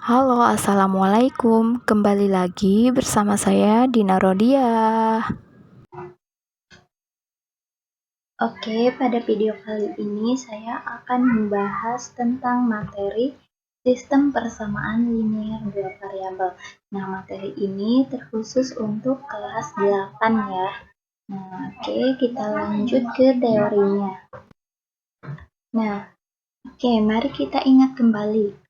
Halo, assalamualaikum. Kembali lagi bersama saya Dina Rodia. Oke, pada video kali ini saya akan membahas tentang materi sistem persamaan linier dua variabel. Nah, materi ini terkhusus untuk kelas 8 ya. Nah, oke, kita lanjut ke teorinya. Nah, oke, mari kita ingat kembali.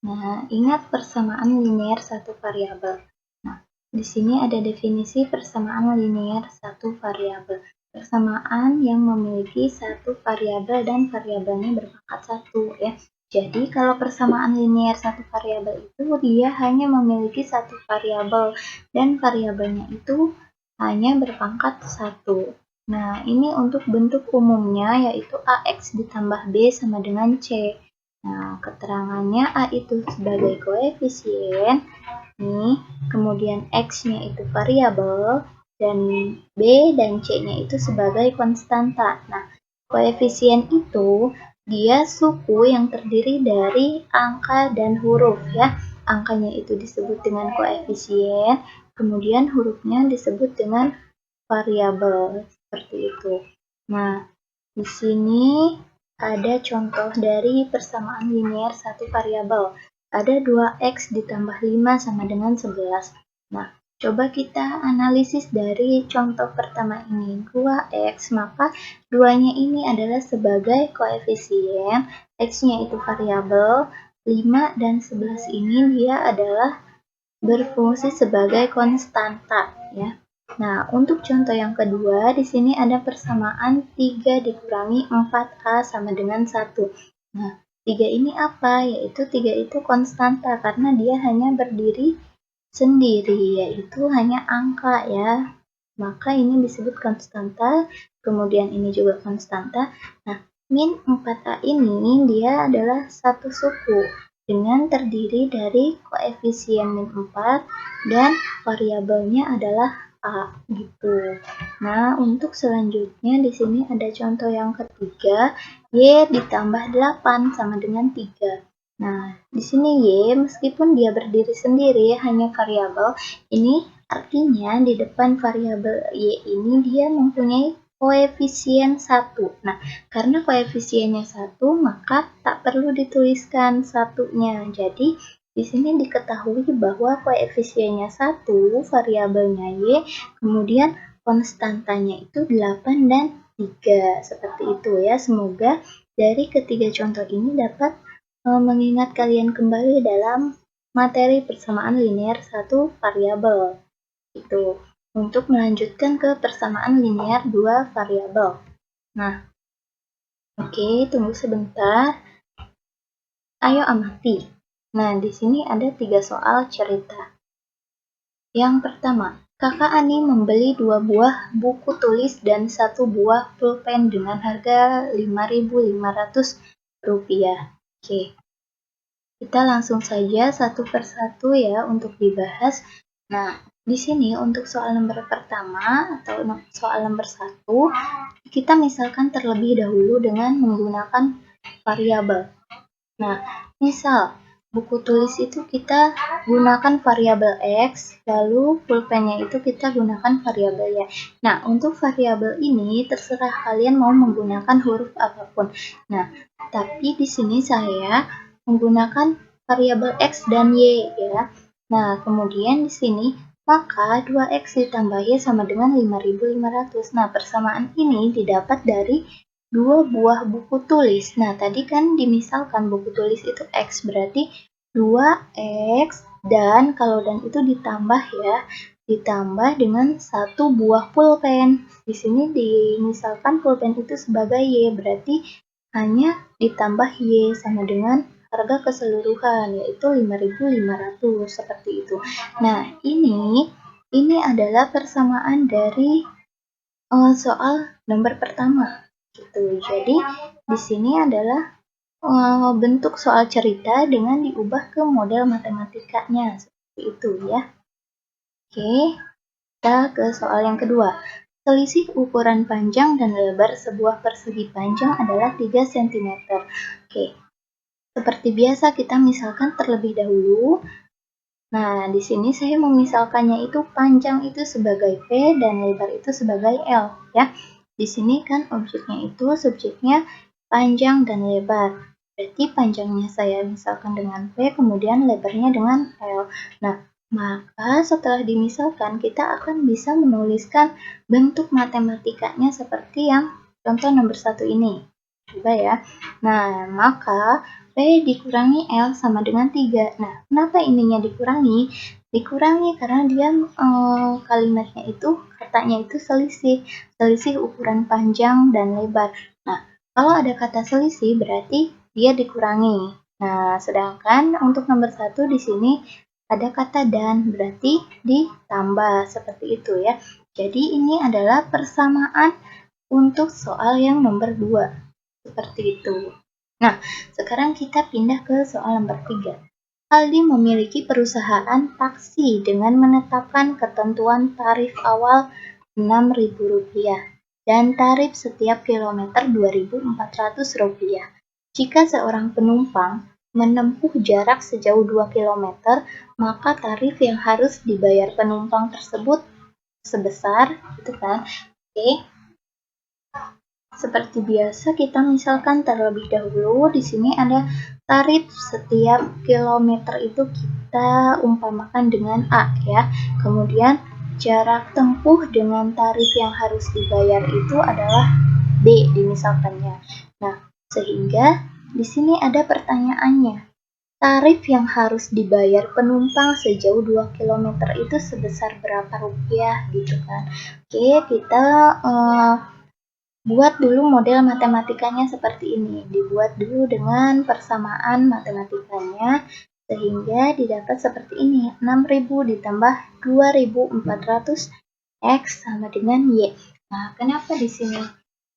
Nah, ingat persamaan linier satu variabel. Nah, di sini ada definisi persamaan linier satu variabel. Persamaan yang memiliki satu variabel dan variabelnya berpangkat satu ya. Jadi kalau persamaan linier satu variabel itu dia hanya memiliki satu variabel dan variabelnya itu hanya berpangkat satu. Nah, ini untuk bentuk umumnya yaitu AX ditambah B sama dengan C. Nah, keterangannya A itu sebagai koefisien, nih, kemudian X-nya itu variabel, dan B dan C-nya itu sebagai konstanta. Nah, koefisien itu dia suku yang terdiri dari angka dan huruf ya. Angkanya itu disebut dengan koefisien, kemudian hurufnya disebut dengan variabel, seperti itu. Nah, di sini ada contoh dari persamaan linier satu variabel. Ada 2x ditambah 5 sama dengan 11. Nah, coba kita analisis dari contoh pertama ini. 2x, maka 2-nya ini adalah sebagai koefisien, x-nya itu variabel, 5 dan 11 ini dia adalah berfungsi sebagai konstanta ya. Nah, untuk contoh yang kedua, di sini ada persamaan 3 dikurangi 4A sama dengan 1. Nah, 3 ini apa? Yaitu 3 itu konstanta karena dia hanya berdiri sendiri, yaitu hanya angka ya. Maka ini disebut konstanta, kemudian ini juga konstanta. Nah, min 4A ini dia adalah satu suku dengan terdiri dari koefisien min 4 dan variabelnya adalah A gitu. Nah, untuk selanjutnya di sini ada contoh yang ketiga, Y ditambah 8 sama dengan 3. Nah, di sini Y meskipun dia berdiri sendiri hanya variabel, ini artinya di depan variabel Y ini dia mempunyai koefisien 1. Nah, karena koefisiennya 1, maka tak perlu dituliskan satunya. Jadi, di sini diketahui bahwa koefisiennya 1, variabelnya Y, kemudian konstantanya itu 8 dan 3. Seperti itu ya. Semoga dari ketiga contoh ini dapat mengingat kalian kembali dalam materi persamaan linier satu variabel. Itu untuk melanjutkan ke persamaan linier dua variabel. Nah, oke, tunggu sebentar. Ayo amati. Nah, di sini ada 3 soal cerita. Yang pertama, Kakak Ani membeli 2 buah buku tulis dan 1 buah pulpen dengan harga Rp5.500. Oke, kita langsung saja satu persatu ya untuk dibahas. Nah, di sini untuk soal nomor pertama atau soal nomor 1, kita misalkan terlebih dahulu dengan menggunakan variabel. Nah, misal buku tulis itu kita gunakan variabel X, lalu pulpennya itu kita gunakan variabel Y. Nah, untuk variabel ini terserah kalian mau menggunakan huruf apapun. Nah, tapi di sini saya menggunakan variabel X dan Y ya. Nah, kemudian di sini maka 2x ditambah y sama dengan 5.500. Nah, persamaan ini didapat dari 2 buah buku tulis. Nah, tadi kan dimisalkan buku tulis itu X, berarti 2x dan kalau dan itu ditambah ya, ditambah dengan 1 buah pulpen. Di sini dimisalkan pulpen itu sebagai Y, berarti hanya ditambah Y sama dengan harga keseluruhan yaitu 5.500 seperti itu. Nah, ini adalah persamaan dari soal nomor pertama gitu. Jadi di sini adalah bentuk soal cerita dengan diubah ke model matematikanya seperti itu ya. Oke, kita ke soal yang kedua. Selisih ukuran panjang dan lebar sebuah persegi panjang adalah 3 cm. Oke, Seperti biasa kita misalkan terlebih dahulu. Nah, di sini saya memisalkannya itu panjang itu sebagai P dan lebar itu sebagai L ya. Di sini kan objeknya itu subjeknya panjang dan lebar. Berarti panjangnya saya misalkan dengan P, kemudian lebarnya dengan L. Nah, maka setelah dimisalkan kita akan bisa menuliskan bentuk matematikanya seperti yang contoh nomor 1 ini. Coba ya. Nah, maka P dikurangi L sama dengan 3. Nah, kenapa ininya dikurangi? Dikurangi karena dia kalimatnya itu, katanya itu selisih ukuran panjang dan lebar. Nah, kalau ada kata selisih berarti dia dikurangi. Nah, sedangkan untuk nomor 1 di sini ada kata dan, berarti ditambah seperti itu ya. Jadi ini adalah persamaan untuk soal yang nomor 2. Seperti itu. Nah, sekarang kita pindah ke soal nomor 3. Aldi memiliki perusahaan taksi dengan menetapkan ketentuan tarif awal Rp6.000 dan tarif setiap kilometer Rp2.400. Jika seorang penumpang menempuh jarak sejauh 2 kilometer, maka tarif yang harus dibayar penumpang tersebut sebesar, gitu kan? Oke. Seperti biasa kita misalkan terlebih dahulu di sini ada tarif setiap kilometer itu kita umpamakan dengan A ya. Kemudian jarak tempuh dengan tarif yang harus dibayar itu adalah B dimisalkannya. Nah, sehingga di sini ada pertanyaannya. Tarif yang harus dibayar penumpang sejauh 2 km itu sebesar berapa rupiah gitu kan. Oke, kita buat dulu model matematikanya seperti ini. Dibuat dulu dengan persamaan matematikanya sehingga didapat seperti ini. 6.000 ditambah 2.400 X sama dengan Y. Nah, kenapa di sini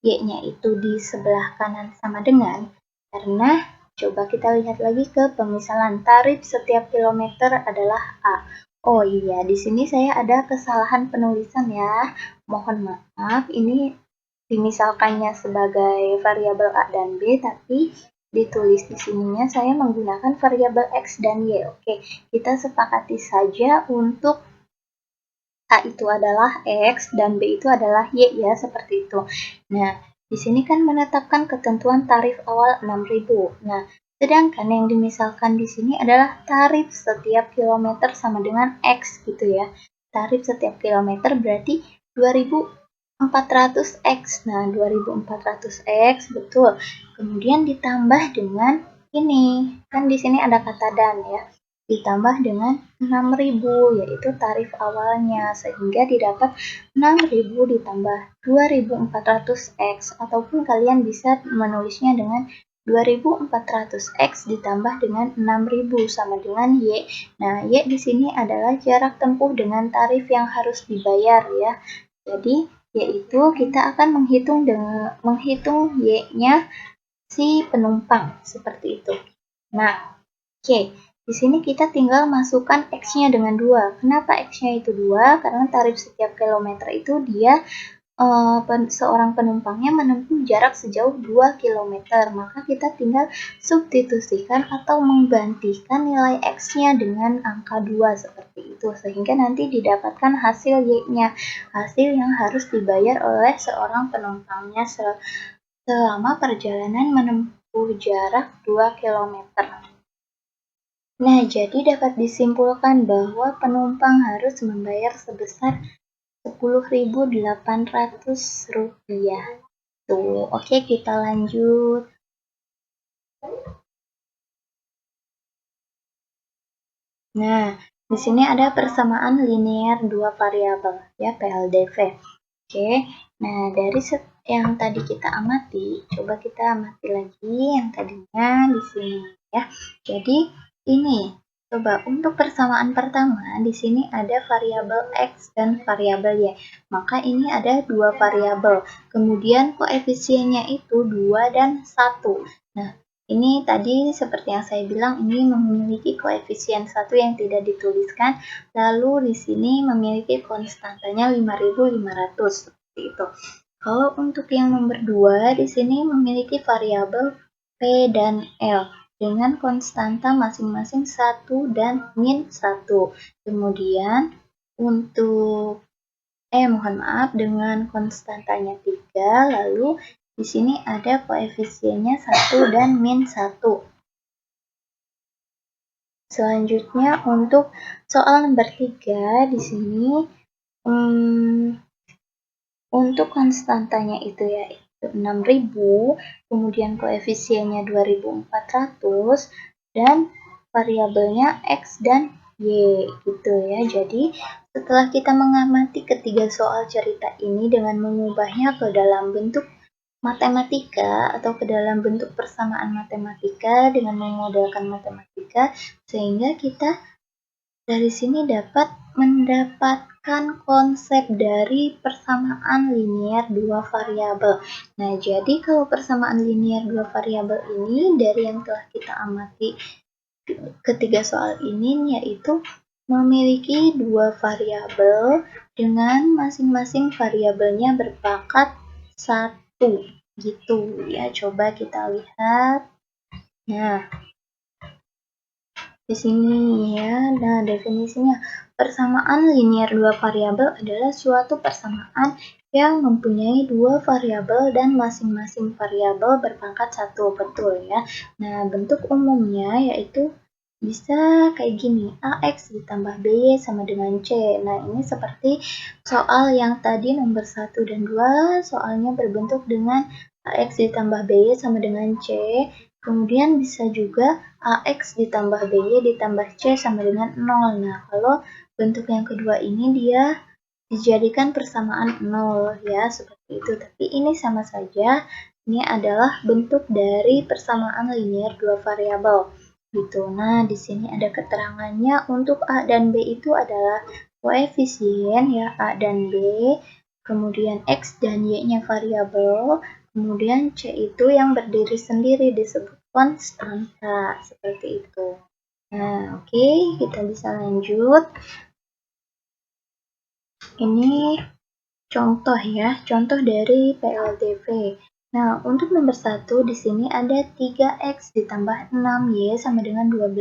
Y-nya itu di sebelah kanan sama dengan? Karena coba kita lihat lagi ke pemisalan tarif setiap kilometer adalah A. Oh iya, di sini saya ada kesalahan penulisan ya. Mohon maaf, ini dimisalkannya sebagai variabel A dan B, tapi ditulis di sininya saya menggunakan variabel X dan Y. Oke, kita sepakati saja untuk A itu adalah X dan B itu adalah Y ya, seperti itu. Nah, di sini kan menetapkan ketentuan tarif awal 6.000. Nah, sedangkan yang dimisalkan di sini adalah tarif setiap kilometer sama dengan X gitu ya. Tarif setiap kilometer berarti 2.400 X. Nah, 2.400 X betul. Kemudian ditambah dengan ini. Kan di sini ada kata dan ya. Ditambah dengan 6.000 yaitu tarif awalnya, sehingga didapat 6.000 ditambah 2.400 X, ataupun kalian bisa menulisnya dengan 2.400 X ditambah dengan 6.000 sama dengan Y. Nah, Y di sini adalah jarak tempuh dengan tarif yang harus dibayar ya. Jadi yaitu kita akan menghitung Y-nya si penumpang seperti itu. Nah, oke. Di sini kita tinggal masukkan X-nya dengan 2. Kenapa X-nya itu 2? Karena tarif setiap kilometer itu dia seorang penumpangnya menempuh jarak sejauh 2 km. Maka kita tinggal substitusikan atau menggantikan nilai X-nya dengan angka 2 seperti itu. Sehingga nanti didapatkan hasil Y-nya. Hasil yang harus dibayar oleh seorang penumpangnya selama perjalanan menempuh jarak 2 km. Nah, jadi dapat disimpulkan bahwa penumpang harus membayar sebesar Rp10.800. Tuh, oke kita lanjut. Nah, di sini ada persamaan linear dua variabel ya, PLDV. Oke, nah dari yang tadi kita amati, coba kita amati lagi yang tadinya di sini ya. Jadi ini, coba untuk persamaan pertama di sini ada variabel X dan variabel Y. Maka ini ada dua variabel. Kemudian koefisiennya itu 2 dan 1. Nah, ini tadi seperti yang saya bilang ini memiliki koefisien 1 yang tidak dituliskan. Lalu di sini memiliki konstantanya 5.500 seperti itu. Kalau untuk yang nomor 2 di sini memiliki variabel P dan L. dengan konstanta masing-masing 1 dan min 1. Kemudian untuk dengan konstantanya 3, lalu di sini ada koefisiennya 1 dan min 1. Selanjutnya untuk soal nomor 3 di sini untuk konstantanya itu yaitu 6.000, kemudian koefisiennya 2.400 dan variabelnya X dan Y gitu ya. Jadi setelah kita mengamati ketiga soal cerita ini dengan mengubahnya ke dalam bentuk matematika atau ke dalam bentuk persamaan matematika dengan memodalkan matematika, sehingga kita dari sini dapat mendapatkan konsep dari persamaan linier dua variabel. Nah, jadi kalau persamaan linier dua variabel ini dari yang telah kita amati ketiga soal ini yaitu memiliki dua variabel dengan masing-masing variabelnya berpangkat 1 gitu ya. Coba kita lihat. Nah, di sini ya. Nah, definisinya persamaan linier dua variabel adalah suatu persamaan yang mempunyai dua variabel dan masing-masing variabel berpangkat 1. Betul ya. Nah, bentuk umumnya yaitu bisa kayak gini, AX ditambah BY sama dengan C. Nah, ini seperti soal yang tadi nomor 1 dan 2, soalnya berbentuk dengan AX ditambah BY sama dengan C. Kemudian bisa juga AX ditambah BY ditambah C sama dengan 0. Nah, kalau bentuk yang kedua ini dia dijadikan persamaan 0 ya, seperti itu. Tapi ini sama saja, ini adalah bentuk dari persamaan linier dua variabel. Gitu. Nah, di sini ada keterangannya untuk A dan B itu adalah koefisien ya, A dan B. Kemudian X dan Y-nya variabel. Kemudian C itu yang berdiri sendiri disebut konstanta, seperti itu. Nah, oke, kita bisa lanjut. Ini contoh ya, contoh dari PLDV. Nah, untuk nomor 1 di sini ada 3X ditambah 6Y sama dengan 12.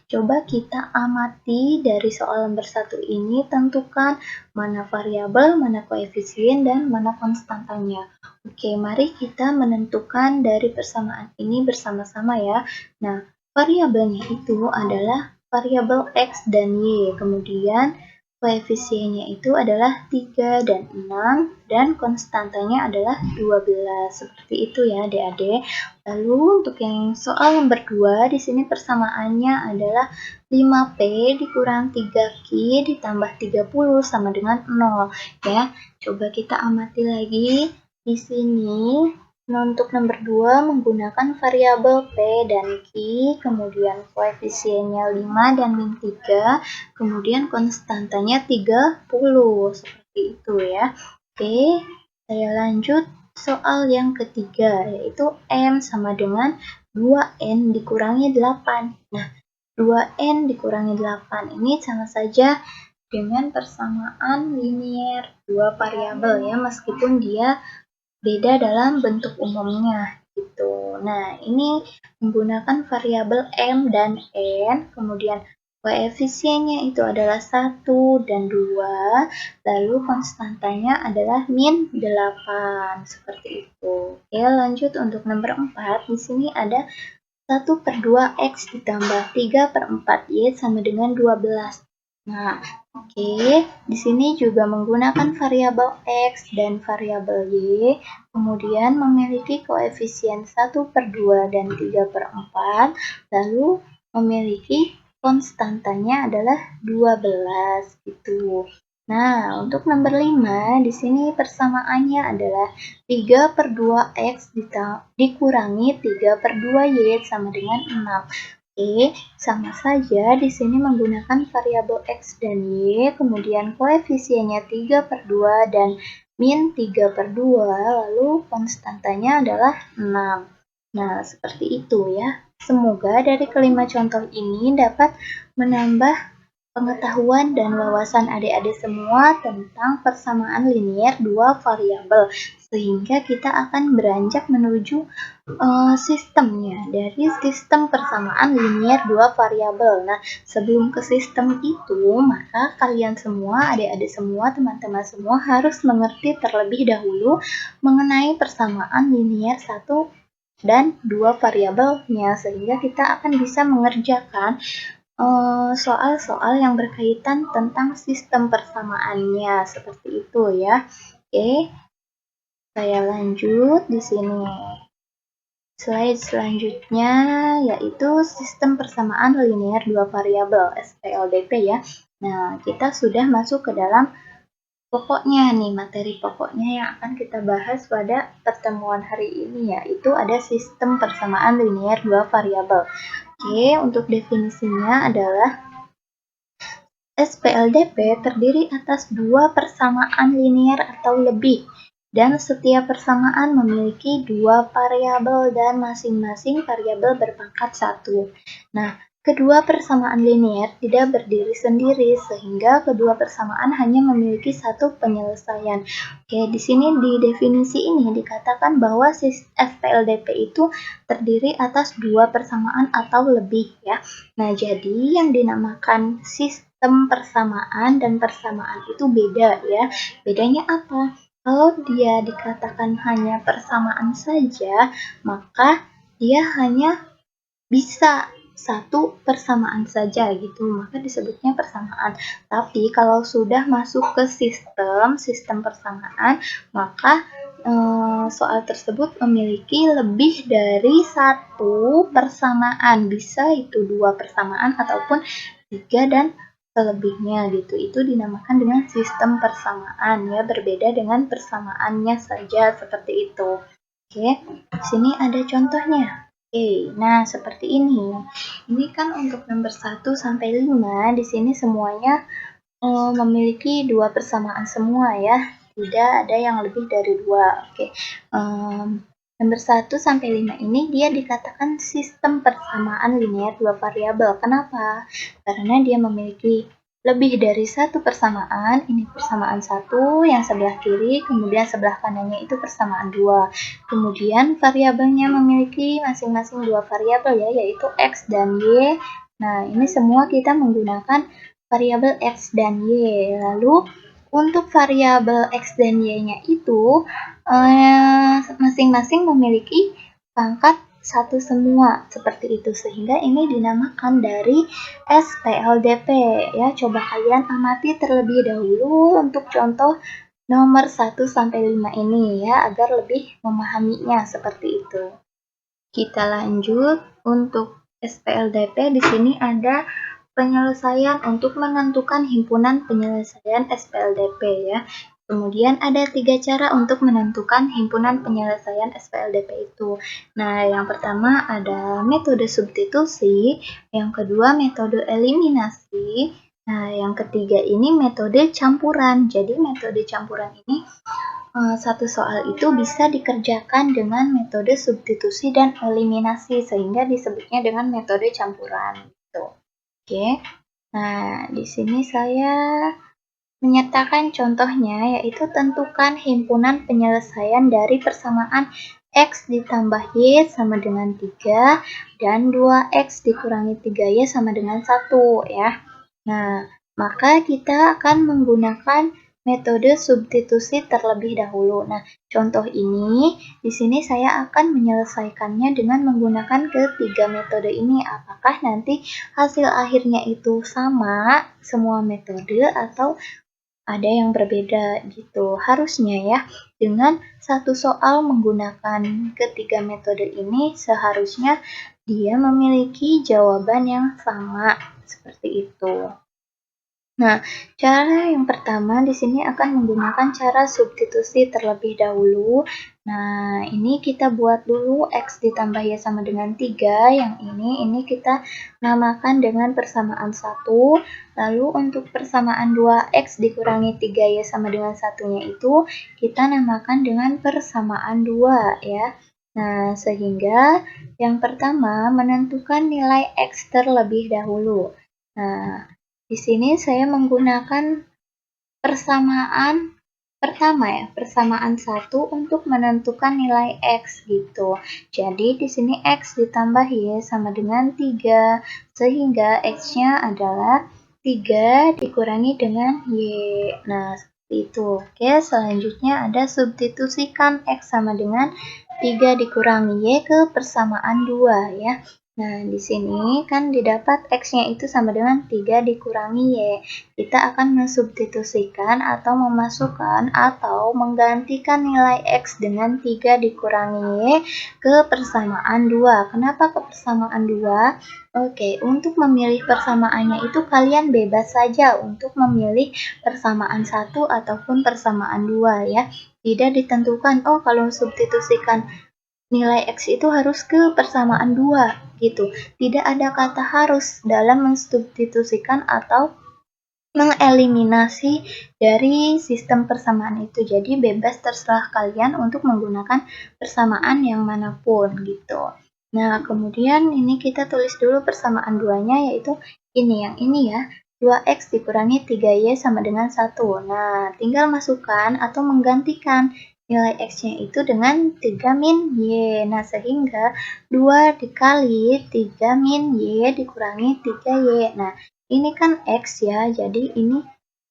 Coba kita amati dari soal nomor 1 ini, tentukan mana variabel, mana koefisien, dan mana konstantanya. Oke, mari kita menentukan dari persamaan ini bersama-sama ya. Nah, variabelnya itu adalah variabel X dan Y. Kemudian koefisiennya itu adalah 3 dan 6 dan konstantanya adalah 12. Seperti itu ya Adik-adik. Lalu untuk yang soal nomor 2 di sini persamaannya adalah 5P dikurang 3Q ditambah 30 sama dengan 0 ya. Coba kita amati lagi di sini. Nah, untuk nomor 2 menggunakan variabel P dan Q, kemudian koefisiennya 5 dan min 3, kemudian konstantanya 30, seperti itu ya. Oke, saya lanjut soal yang ketiga, yaitu M sama dengan 2N dikurangi 8. Nah, 2N dikurangi 8 ini sama saja dengan persamaan linier dua variabel ya, meskipun dia beda dalam bentuk umumnya gitu. Nah, ini menggunakan variabel M dan N, kemudian koefisiennya itu adalah 1 dan 2, lalu konstantanya adalah min 8, seperti itu. Oke, lanjut untuk nomor 4, di sini ada 1/2X ditambah 3/4Y sama dengan 12. Nah, oke, di sini juga menggunakan variabel X dan variabel Y, kemudian memiliki koefisien 1/2 dan 3/4, lalu memiliki konstantanya adalah 12 gitu. Nah, untuk nomor 5, di sini persamaannya adalah 3/2X dikurangi 3/2Y sama dengan 6. Oke, sama saja di sini menggunakan variabel X dan Y, kemudian koefisiennya 3/2 dan min 3/2, lalu konstantanya adalah 6. Nah, seperti itu ya. Semoga dari kelima contoh ini dapat menambah pengetahuan dan wawasan adik-adik semua tentang persamaan linier dua variabel, sehingga kita akan beranjak menuju sistemnya dari sistem persamaan linier dua variabel. Nah, sebelum ke sistem itu, maka kalian semua, adik-adik semua, teman-teman semua harus mengerti terlebih dahulu mengenai persamaan linier satu dan dua variabelnya, sehingga kita akan bisa mengerjakan soal-soal yang berkaitan tentang sistem persamaannya, seperti itu ya. Oke, saya lanjut di sini. Slide selanjutnya yaitu sistem persamaan linier dua variabel (SPLDP) ya. Nah, kita sudah masuk ke dalam pokoknya nih, materi pokoknya yang akan kita bahas pada pertemuan hari ini, yaitu ada sistem persamaan linier dua variabel. Oke, untuk definisinya adalah SPLDP terdiri atas dua persamaan linier atau lebih, dan setiap persamaan memiliki dua variabel dan masing-masing variabel berpangkat 1. Nah, kedua persamaan linier tidak berdiri sendiri, sehingga kedua persamaan hanya memiliki satu penyelesaian. Oke, di sini di definisi ini dikatakan bahwa SPLDP itu terdiri atas dua persamaan atau lebih ya. Nah, jadi yang dinamakan sistem persamaan dan persamaan itu beda ya. Bedanya apa? Kalau dia dikatakan hanya persamaan saja, maka dia hanya bisa satu persamaan saja gitu, maka disebutnya persamaan. Tapi kalau sudah masuk ke sistem persamaan, maka soal tersebut memiliki lebih dari satu persamaan, bisa itu dua persamaan ataupun tiga dan selebihnya gitu. Itu dinamakan dengan sistem persamaan ya, berbeda dengan persamaannya saja seperti itu. Oke, di sini ada contohnya. Oke, nah seperti ini. Ini kan untuk nomor 1 sampai 5, di sini semuanya memiliki dua persamaan semua ya. Tidak ada yang lebih dari dua. Oke, nomor 1 sampai 5 ini dia dikatakan sistem persamaan linier dua variabel. Kenapa? Karena dia memiliki lebih dari satu persamaan, ini persamaan 1 yang sebelah kiri, kemudian sebelah kanannya itu persamaan 2. Kemudian variabelnya memiliki masing-masing dua variabel ya, yaitu X dan Y. Nah, ini semua kita menggunakan variabel X dan Y. Lalu, untuk variabel X dan Y-nya itu masing-masing memiliki pangkat satu semua, seperti itu, sehingga ini dinamakan dari SPLDP ya. Coba kalian amati terlebih dahulu untuk contoh nomor 1 sampai 5 ini ya, agar lebih memahaminya seperti itu. Kita lanjut untuk SPLDP. Di sini ada penyelesaian untuk menentukan himpunan penyelesaian SPLDP ya. Kemudian ada 3 cara untuk menentukan himpunan penyelesaian SPLDP itu. Nah, yang pertama ada metode substitusi, yang kedua metode eliminasi, nah yang ketiga ini metode campuran. Jadi metode campuran ini satu soal itu bisa dikerjakan dengan metode substitusi dan eliminasi, sehingga disebutnya dengan metode campuran gitu. Oke. Nah, di sini saya menyertakan contohnya, yaitu tentukan himpunan penyelesaian dari persamaan X ditambah Y sama dengan 3 dan 2X dikurangi 3Y sama dengan 1 ya. Nah, maka kita akan menggunakan metode substitusi terlebih dahulu. Nah, contoh ini di sini saya akan menyelesaikannya dengan menggunakan ketiga metode ini. Apakah nanti hasil akhirnya itu sama semua metode atau ada yang berbeda gitu. Harusnya ya, dengan satu soal menggunakan ketiga metode ini seharusnya dia memiliki jawaban yang sama, seperti itu. Nah, cara yang pertama di sini akan menggunakan cara substitusi terlebih dahulu. Nah, ini kita buat dulu X ditambah Y sama dengan 3. Yang ini kita namakan dengan persamaan 1. Lalu untuk persamaan 2X dikurangi 3Y sama dengan 1-nya itu kita namakan dengan persamaan 2 ya. Nah, sehingga yang pertama menentukan nilai X terlebih dahulu. Nah, Di sini saya menggunakan persamaan pertama ya, persamaan 1 untuk menentukan nilai X gitu. Jadi di sini X ditambah Y sama dengan 3, sehingga X-nya adalah 3 dikurangi dengan Y. Nah, seperti itu. Oke, selanjutnya ada substitusikan X sama dengan 3 dikurangi Y ke persamaan 2 ya. Nah, di sini kan didapat X-nya itu sama dengan 3 dikurangi Y. Kita akan mensubstitusikan atau memasukkan atau menggantikan nilai X dengan 3 dikurangi Y ke persamaan 2. Kenapa ke persamaan 2? Oke, untuk memilih persamaannya itu kalian bebas saja untuk memilih persamaan 1 ataupun persamaan 2 ya. Tidak ditentukan, oh kalau substitusikan nilai X itu harus ke persamaan 2 gitu. Tidak ada kata harus dalam mensubstitusikan atau mengeliminasi dari sistem persamaan itu. Jadi bebas terserah kalian untuk menggunakan persamaan yang manapun gitu. Nah, kemudian ini kita tulis dulu persamaan 2-nya yaitu ini yang ini ya. 2X dikurangi 3Y sama dengan 1. Nah, tinggal masukkan atau menggantikan nilai X-nya itu dengan 3 min Y. Nah, sehingga 2 dikali 3 min Y dikurangi 3Y. Nah, ini kan X ya, jadi ini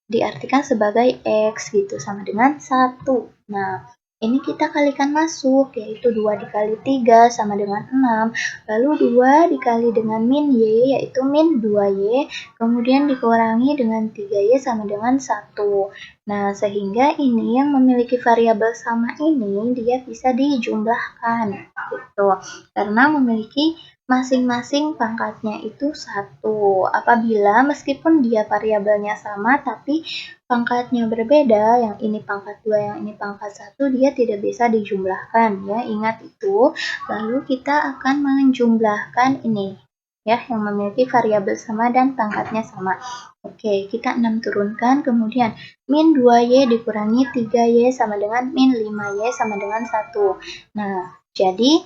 diartikan sebagai X gitu, sama dengan 1. Nah, ini kita kalikan masuk, yaitu 2 dikali 3 sama dengan 6. Lalu 2 dikali dengan min Y, yaitu min 2Y. Kemudian dikurangi dengan 3Y sama dengan 1. Nah, sehingga ini yang memiliki variabel sama ini, dia bisa dijumlahkan gitu. Karena memiliki masing-masing pangkatnya itu 1. Apabila meskipun dia variabelnya sama, tapi pangkatnya berbeda, yang ini pangkat 2, yang ini pangkat 1, dia tidak bisa dijumlahkan ya, ingat itu. Lalu kita akan menjumlahkan ini ya, yang memiliki variabel sama dan pangkatnya sama. Oke, kita 6 turunkan, kemudian min 2Y dikurangi 3Y sama dengan min 5Y sama dengan 1. Nah, jadi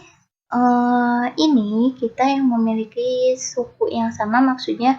ini kita yang memiliki suku yang sama, maksudnya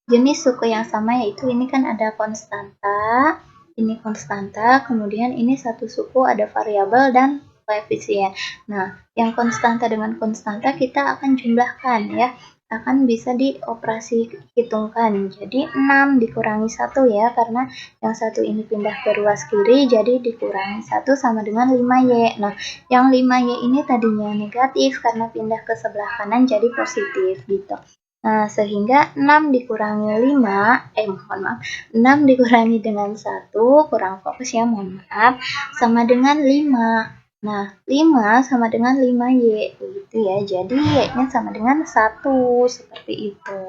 jenis suku yang sama, yaitu ini kan ada konstanta, ini konstanta, kemudian ini satu suku ada variabel dan koefisien. Nah, yang konstanta dengan konstanta kita akan jumlahkan ya, akan bisa dioperasi hitungkan. Jadi 6 dikurangi 1 ya, karena yang satu ini pindah ke ruas kiri, jadi dikurangi 1 sama dengan 5Y. Nah, yang 5Y ini tadinya negatif karena pindah ke sebelah kanan jadi positif gitu. Nah, sehingga 6 dikurangi 5, 6 dikurangi dengan 1, kurang fokus ya, mohon maaf, sama dengan 5. Nah, 5 sama dengan 5Y, begitu ya. Jadi Y-nya sama dengan 1, seperti itu.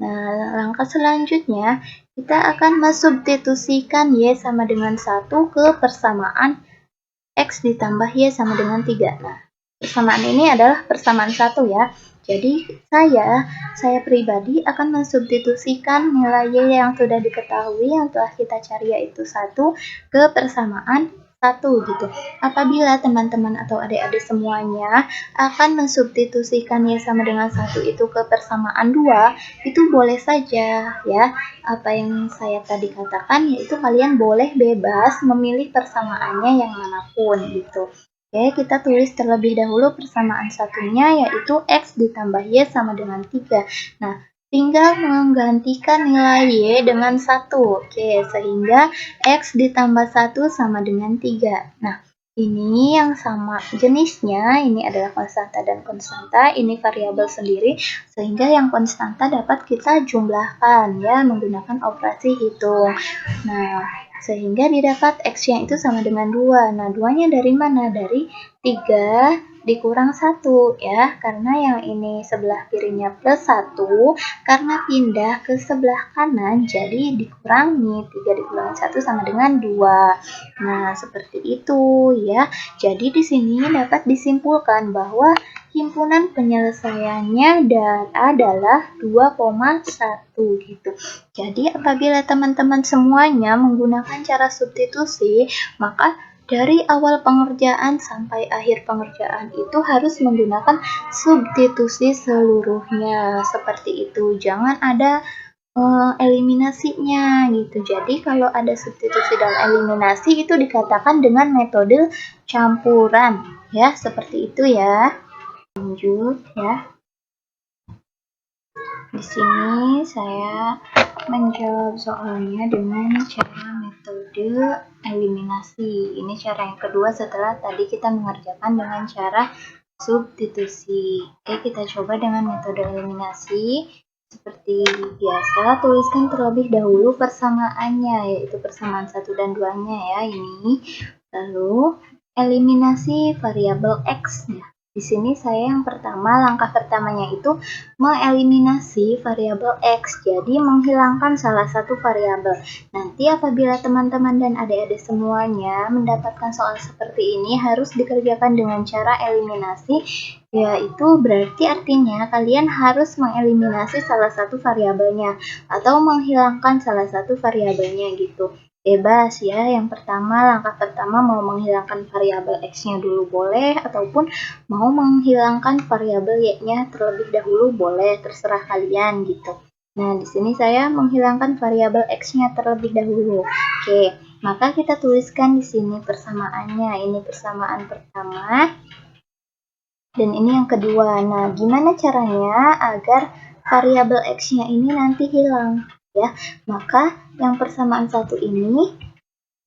Nah, langkah selanjutnya, kita akan mensubstitusikan Y sama dengan 1 ke persamaan X ditambah Y sama dengan 3. Nah, persamaan ini adalah persamaan 1 ya. Jadi saya pribadi akan mensubstitusikan nilai Y yang sudah diketahui, yang telah kita cari yaitu 1, ke persamaan 1 gitu. Apabila teman-teman atau adik-adik semuanya akan mensubstitusikan Y sama dengan 1 itu ke persamaan 2, itu boleh saja ya. Apa yang saya tadi katakan, yaitu kalian boleh bebas memilih persamaannya yang manapun gitu. Oke, kita tulis terlebih dahulu persamaan satunya, yaitu X ditambah Y sama dengan 3. Nah, tinggal menggantikan nilai Y dengan 1. Oke, sehingga X ditambah 1 sama dengan 3. Nah, ini yang sama jenisnya, ini adalah konstanta dan konstanta, ini variabel sendiri, sehingga yang konstanta dapat kita jumlahkan ya, menggunakan operasi hitung. Nah, sehingga didapat X-nya itu sama dengan 2. Nah, 2-nya dari mana? Dari 3 dikurang 1 ya, karena yang ini sebelah kirinya plus 1, karena pindah ke sebelah kanan, jadi dikurangi. 3 dikurangi 1 sama dengan 2. Nah, seperti itu ya. Jadi di sini dapat disimpulkan bahwa himpunan penyelesaiannya adalah 2,1 gitu. Jadi apabila teman-teman semuanya menggunakan cara substitusi, maka dari awal pengerjaan sampai akhir pengerjaan itu harus menggunakan substitusi seluruhnya. Seperti itu. Jangan ada eliminasinya gitu. Jadi kalau ada substitusi dan eliminasi itu dikatakan dengan metode campuran ya, seperti itu ya. Lanjut ya. Di sini saya menjawab soalnya dengan cara metode eliminasi. Ini cara yang kedua setelah tadi kita mengerjakan dengan cara substitusi. Oke, kita coba dengan metode eliminasi. Seperti biasa, tuliskan terlebih dahulu persamaannya, yaitu persamaan 1 dan 2-nya ya ini. Lalu, eliminasi variabel X ya. Di sini saya yang pertama, langkah pertamanya itu mengeliminasi variabel X, jadi menghilangkan salah satu variabel. Nanti apabila teman-teman dan adik-adik semuanya mendapatkan soal seperti ini harus dikerjakan dengan cara eliminasi, yaitu berarti artinya kalian harus mengeliminasi salah satu variabelnya atau menghilangkan salah satu variabelnya gitu. Bebas ya, yang pertama, langkah pertama mau menghilangkan variabel X-nya dulu boleh, ataupun mau menghilangkan variabel Y-nya terlebih dahulu boleh, terserah kalian gitu. Nah, di sini saya menghilangkan variabel X-nya terlebih dahulu. Oke, maka kita tuliskan di sini persamaannya. Ini persamaan pertama, dan ini yang kedua. Nah, gimana caranya agar variabel X-nya ini nanti hilang? Ya, maka yang persamaan satu ini,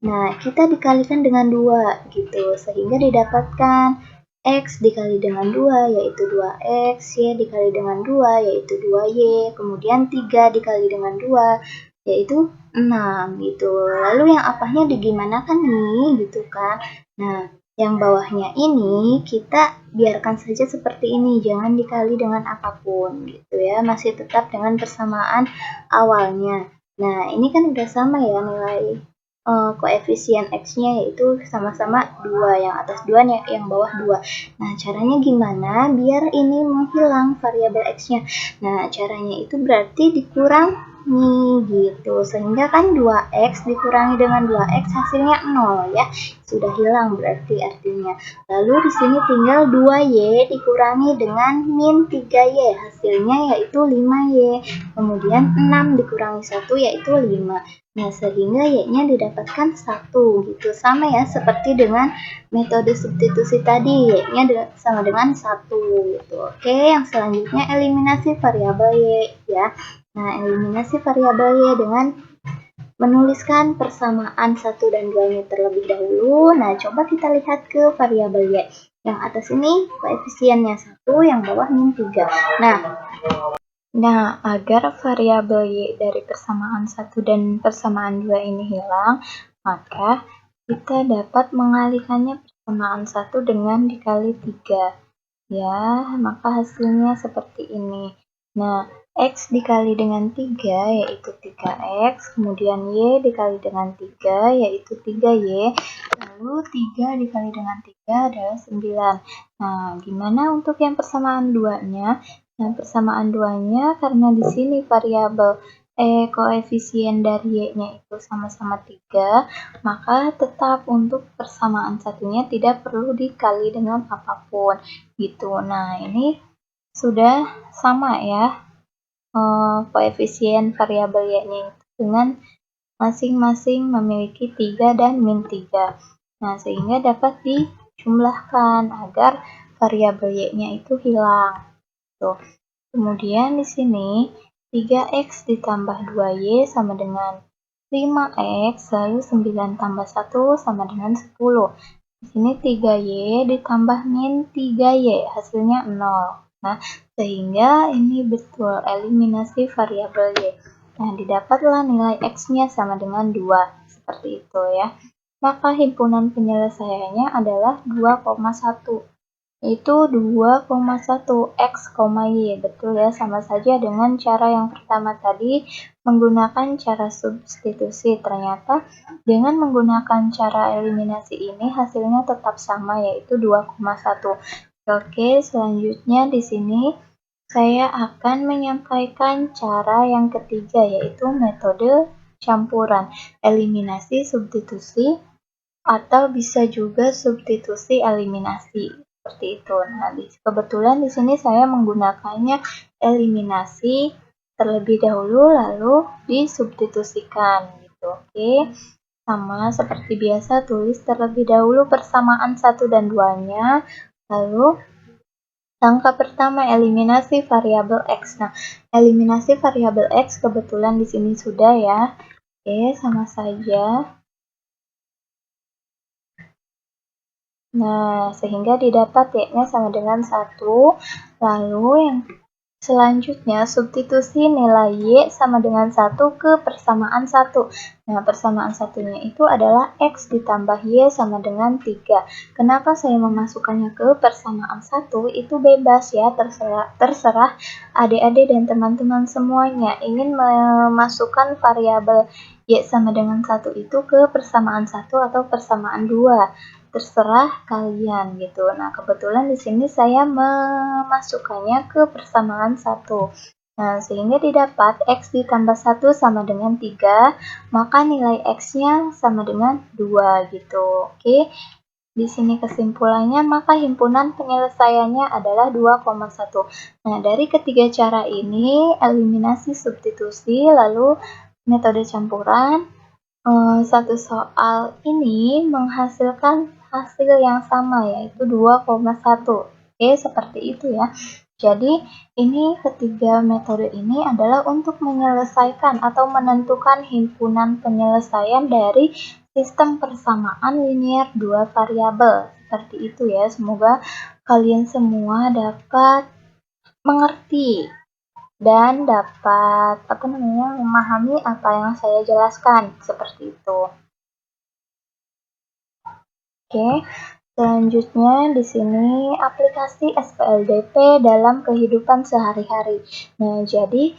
nah kita dikalikan dengan 2 gitu, sehingga didapatkan X dikali dengan 2 yaitu 2X, Y dikali dengan 2 yaitu 2Y, kemudian 3 dikali dengan 2 yaitu 6 gitu. Lalu yang apanya digimanakan nih gitu kan. Nah, yang bawahnya ini kita biarkan saja seperti ini, jangan dikali dengan apapun gitu ya, masih tetap dengan persamaan awalnya. Nah, ini kan udah sama ya nilai koefisien X-nya, yaitu sama-sama 2, yang atas 2, yang bawah 2. Nah, caranya gimana biar ini menghilang variabel X-nya? Nah, caranya itu berarti dikurangi gitu, sehingga kan 2X dikurangi dengan 2X hasilnya 0 ya, sudah hilang berarti artinya. Lalu di sini tinggal 2Y dikurangi dengan min 3Y, hasilnya yaitu 5Y. Kemudian 6 dikurangi 1 yaitu 5. Nah, sehingga Y-nya didapatkan 1 gitu. Sama ya seperti dengan metode substitusi tadi, Y-nya sama dengan 1 gitu. Oke, yang selanjutnya eliminasi variabel Y ya. Nah, eliminasi variabel Y dengan menuliskan persamaan 1 dan 2-nya terlebih dahulu. Nah, coba kita lihat ke variabel Y. Yang atas ini koefisiennya 1, yang bawah min 3. Nah, agar variabel Y dari persamaan 1 dan persamaan 2 ini hilang, maka kita dapat mengalihkannya persamaan 1 dengan dikali 3. Ya, maka hasilnya seperti ini. Nah, X dikali dengan 3 yaitu 3X, kemudian Y dikali dengan 3 yaitu 3Y, lalu 3 dikali dengan 3 adalah 9. Nah, gimana untuk yang persamaan 2-nya? Nah, persamaan 2-nya karena di sini variabel koefisien dari Y-nya itu sama-sama 3, maka tetap untuk persamaan satunya tidak perlu dikali dengan apapun gitu. Nah, ini sudah sama ya koefisien variabel Y-nya itu dengan masing-masing memiliki 3 dan min 3. Nah, sehingga dapat dijumlahkan agar variabel Y-nya itu hilang. Tuh. Kemudian di sini 3X ditambah 2Y sama dengan 5X, lalu 9 tambah 1 sama dengan 10. Di sini 3Y ditambah min 3Y, hasilnya 0. Nah, sehingga ini betul eliminasi variabel Y. Nah, didapatlah nilai X-nya sama dengan 2, seperti itu ya. Maka himpunan penyelesaiannya adalah 2,1. Itu 2,1 X, Y. Betul ya, sama saja dengan cara yang pertama tadi menggunakan cara substitusi. Ternyata dengan menggunakan cara eliminasi ini hasilnya tetap sama, yaitu 2,1. Oke, selanjutnya di sini saya akan menyampaikan cara yang ketiga, yaitu metode campuran, eliminasi substitusi, atau bisa juga substitusi eliminasi. Seperti itu. Nah, kebetulan di sini saya menggunakannya eliminasi terlebih dahulu lalu disubstitusikan gitu. Oke. Sama seperti biasa, tulis terlebih dahulu persamaan 1 dan 2-nya, lalu langkah pertama eliminasi variabel X. Nah, eliminasi variabel X kebetulan di sini sudah ya. Oke, sama saja. Nah, sehingga didapat Y-nya sama dengan 1, lalu yang selanjutnya, substitusi nilai Y sama dengan 1 ke persamaan 1. Nah, persamaan satunya itu adalah X ditambah Y sama dengan 3. Kenapa saya memasukkannya ke persamaan 1? Itu bebas ya, terserah adik-adik dan teman-teman semuanya ingin memasukkan variabel Y sama dengan 1 itu ke persamaan 1 atau persamaan 2. Terserah kalian gitu. Nah, kebetulan di sini saya memasukkannya ke persamaan 1. Nah, sehingga didapat X ditambah 1 sama dengan 3, maka nilai X-nya sama dengan 2 gitu. Oke. Di sini kesimpulannya, maka himpunan penyelesaiannya adalah 2,1. Nah, dari ketiga cara ini, eliminasi substitusi, lalu metode campuran, satu soal ini menghasilkan hasil yang sama, yaitu 2,1. Oke, seperti itu ya. Jadi, ini ketiga metode ini adalah untuk menyelesaikan atau menentukan himpunan penyelesaian dari sistem persamaan linear 2 variabel. Seperti itu ya, semoga kalian semua dapat mengerti dan dapat memahami apa yang saya jelaskan, seperti itu. Oke, selanjutnya di sini aplikasi SPLDP dalam kehidupan sehari-hari. Nah, jadi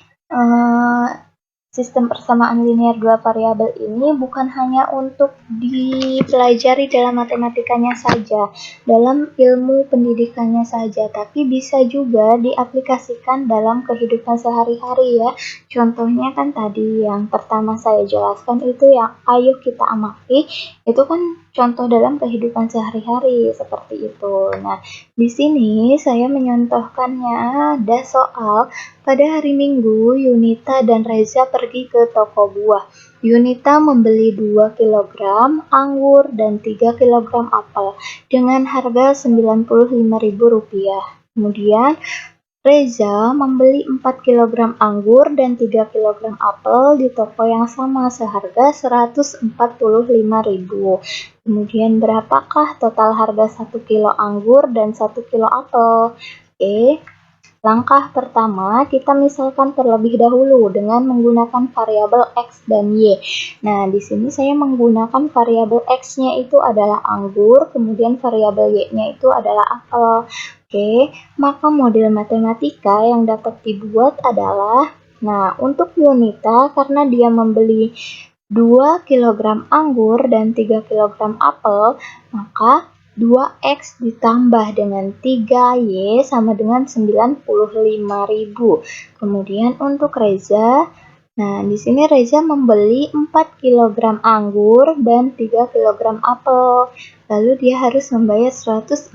sistem persamaan linear 2 variabel ini bukan hanya untuk dipelajari dalam matematikanya saja, dalam ilmu pendidikannya saja, tapi bisa juga diaplikasikan dalam kehidupan sehari-hari ya. Contohnya kan tadi yang pertama saya jelaskan itu yang ayo kita amati, itu kan contoh dalam kehidupan sehari-hari seperti itu. Nah, di sini saya menyontohkannya ada soal pada hari Minggu, Yunita dan Reza pergi ke toko buah. Yunita membeli 2 kg anggur dan 3 kg apel dengan harga Rp95.000. Kemudian Reza membeli 4 kg anggur dan 3 kg apel di toko yang sama seharga Rp145.000. Kemudian berapakah total harga 1 kilo anggur dan 1 kilo apel? Oke. Langkah pertama, kita misalkan terlebih dahulu dengan menggunakan variabel X dan Y. Nah, di sini saya menggunakan variabel X-nya itu adalah anggur, kemudian variabel Y-nya itu adalah apel. Oke, maka model matematika yang dapat dibuat adalah, nah, untuk Yunita karena dia membeli 2 kg anggur dan 3 kg apel, maka 2X ditambah dengan 3Y sama dengan 95.000. Kemudian untuk Reza, nah di sini Reza membeli 4 kg anggur dan 3 kg apel. Lalu dia harus membayar 145.000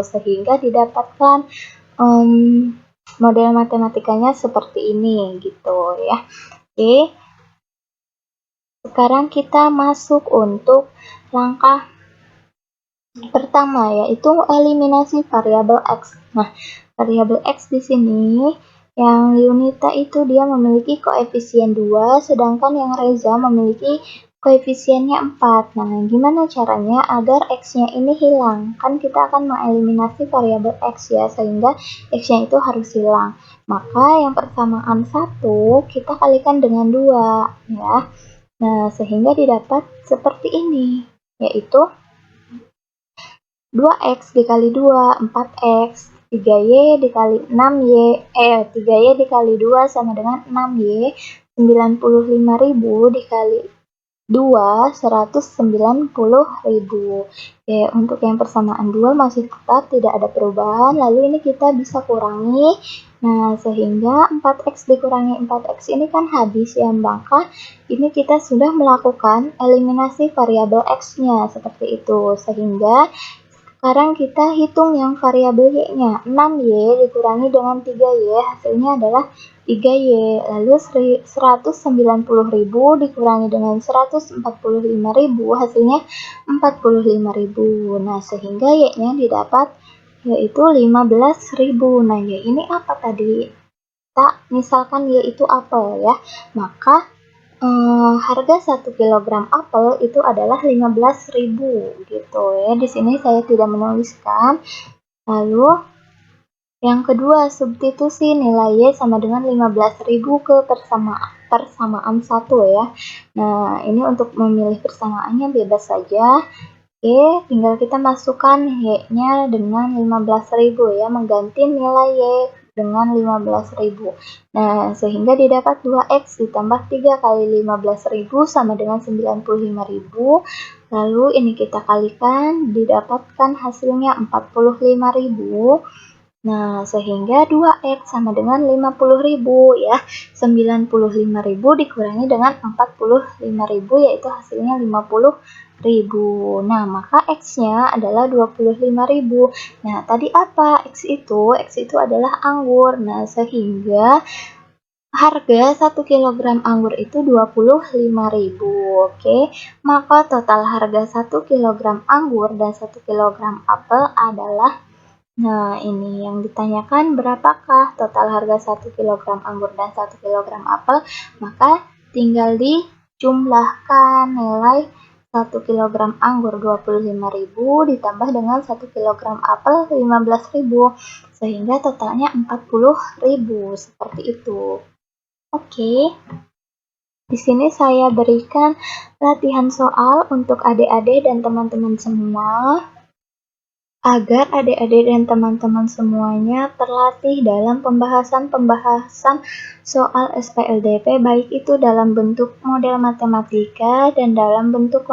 sehingga didapatkan model matematikanya seperti ini gitu ya. Oke. Sekarang kita masuk untuk langkah pertama, yaitu eliminasi variabel X. Nah, variabel X di sini yang Yunita itu dia memiliki koefisien 2, sedangkan yang Reza memiliki koefisiennya 4. Nah, gimana caranya agar X-nya ini hilang? Kan kita akan mengeliminasi variabel X ya, sehingga X-nya itu harus hilang. Maka yang persamaan 1 kita kalikan dengan 2 ya. Nah, sehingga didapat seperti ini, yaitu 2X dikali 2, 4X, 3Y dikali 6Y, 3Y dikali 2 sama dengan 6Y, 95.000 dikali 2, 190.000. Oke, untuk yang persamaan 2 masih tetap tidak ada perubahan, lalu ini kita bisa kurangi. Nah, sehingga 4X dikurangi 4X ini kan habis ya, maka ini kita sudah melakukan eliminasi variabel X-nya, seperti itu. Sehingga sekarang kita hitung yang variabel Y-nya. 6Y dikurangi dengan 3Y hasilnya adalah 3Y, lalu 190.000 dikurangi dengan 145.000 hasilnya 45.000. Nah, sehingga Y-nya didapat yaitu 15.000. Nah, Y ini apa tadi? Misalkan Y itu apel ya, maka harga 1 kilogram apel itu adalah 15.000 gitu ya. Di sini saya tidak menuliskan. Lalu yang kedua, substitusi nilai Y sama dengan 15.000 ke persamaan 1 ya. Nah, ini untuk memilih persamaannya bebas saja. Oke, tinggal kita masukkan Y-nya dengan 15.000 ya, mengganti nilai Y dengan 15.000. Nah, sehingga didapat 2X ditambah 3 kali 15.000 sama dengan 95.000. Lalu ini kita kalikan, didapatkan hasilnya 45.000. Nah, sehingga 2X sama dengan 50.000 ya. 95.000 dikurangi dengan 45.000 yaitu hasilnya 50.000. Nah, maka X-nya adalah 25.000. Nah, tadi apa X itu? X itu adalah anggur. Nah, sehingga harga 1 kg anggur itu 25.000. Oke, maka total harga 1 kg anggur dan 1 kg apel adalah, nah, ini yang ditanyakan berapakah total harga 1 kg anggur dan 1 kg apel, maka tinggal dijumlahkan nilai 1 kg anggur 25.000 ditambah dengan 1 kg apel 15.000 sehingga totalnya 40.000 seperti itu. Oke. Di sini saya berikan latihan soal untuk adik-adik dan teman-teman semua, agar adik-adik dan teman-teman semuanya terlatih dalam pembahasan soal SPLDP, baik itu dalam bentuk model matematika dan dalam bentuk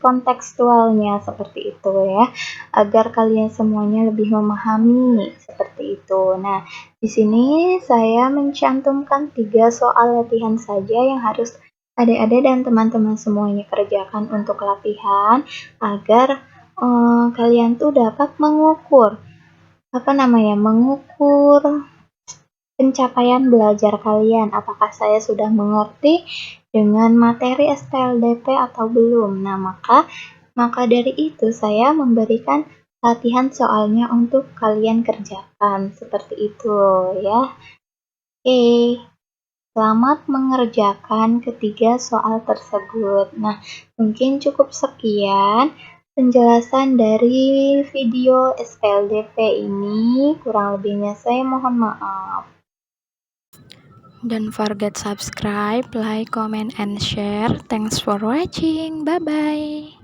kontekstualnya seperti itu ya, agar kalian semuanya lebih memahami seperti itu. Nah, di sini saya mencantumkan 3 soal latihan saja yang harus adik-adik dan teman-teman semuanya kerjakan untuk latihan agar kalian tuh dapat mengukur pencapaian belajar kalian, apakah saya sudah mengerti dengan materi SPLDP atau belum. Nah, maka dari itu saya memberikan latihan soalnya untuk kalian kerjakan seperti itu ya. Oke, selamat mengerjakan ketiga soal tersebut. Nah, mungkin cukup sekian penjelasan dari video SPLDP ini, kurang lebihnya saya mohon maaf. Don't forget subscribe, like, comment, and share. Thanks for watching. Bye-bye.